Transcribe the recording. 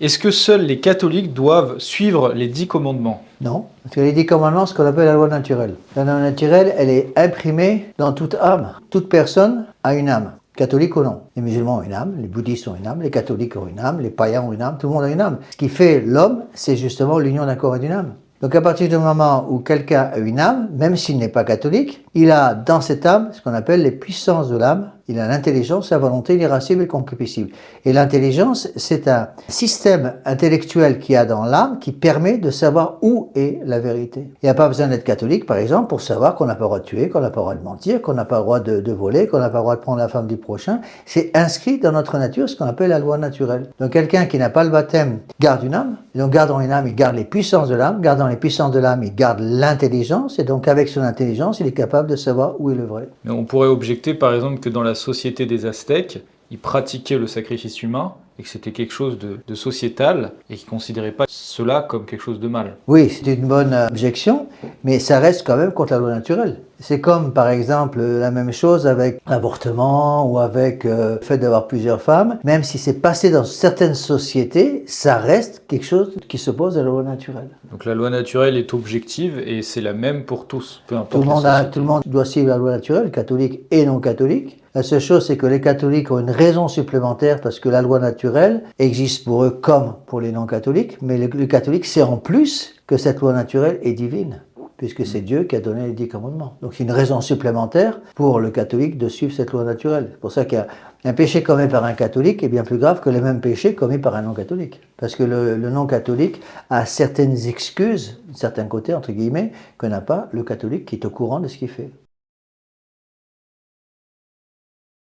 Est-ce que seuls les catholiques doivent suivre les 10 commandements? Non, parce que les 10 commandements, c'est ce qu'on appelle la loi naturelle. La loi naturelle, elle est imprimée dans toute âme. Toute personne a une âme, catholique ou non. Les musulmans ont une âme, les bouddhistes ont une âme, les catholiques ont une âme, les païens ont une âme, tout le monde a une âme. Ce qui fait l'homme, c'est justement l'union d'un corps et d'une âme. Donc à partir du moment où quelqu'un a une âme, même s'il n'est pas catholique, il a dans cette âme ce qu'on appelle les puissances de l'âme. Il a l'intelligence, la volonté, l'irascible et le concupiscible. Et l'intelligence, c'est un système intellectuel qu'il y a dans l'âme qui permet de savoir où est la vérité. Il n'y a pas besoin d'être catholique, par exemple, pour savoir qu'on n'a pas le droit de tuer, qu'on n'a pas le droit de mentir, qu'on n'a pas le droit de voler, qu'on n'a pas le droit de prendre la femme du prochain. C'est inscrit dans notre nature, ce qu'on appelle la loi naturelle. Donc quelqu'un qui n'a pas le baptême garde une âme. Et donc gardant une âme, il garde les puissances de l'âme. Gardant les puissances de l'âme, il garde l'intelligence. Et donc avec son intelligence, il est capable de savoir où est le vrai. Mais on pourrait objecter par exemple que dans la société des Aztèques, ils pratiquaient le sacrifice humain et que c'était quelque chose de sociétal et qu'ils ne considéraient pas cela comme quelque chose de mal. Oui, c'est une bonne objection, mais ça reste quand même contre la loi naturelle. C'est comme par exemple la même chose avec l'avortement ou avec le fait d'avoir plusieurs femmes. Même si c'est passé dans certaines sociétés, ça reste quelque chose qui s'oppose à la loi naturelle. Donc la loi naturelle est objective et c'est la même pour tous, peu importe Tout le monde doit suivre la loi naturelle, catholique et non catholique. La seule chose, c'est que les catholiques ont une raison supplémentaire parce que la loi naturelle existe pour eux comme pour les non-catholiques, mais le catholique sait en plus que cette loi naturelle est divine, puisque c'est Dieu qui a donné les 10 commandements. Donc c'est une raison supplémentaire pour le catholique de suivre cette loi naturelle. C'est pour ça qu'un péché commis par un catholique est bien plus grave que les mêmes péchés commis par un non-catholique. Parce que le non-catholique a certaines excuses, d'un certain côté, entre guillemets, que n'a pas le catholique qui est au courant de ce qu'il fait.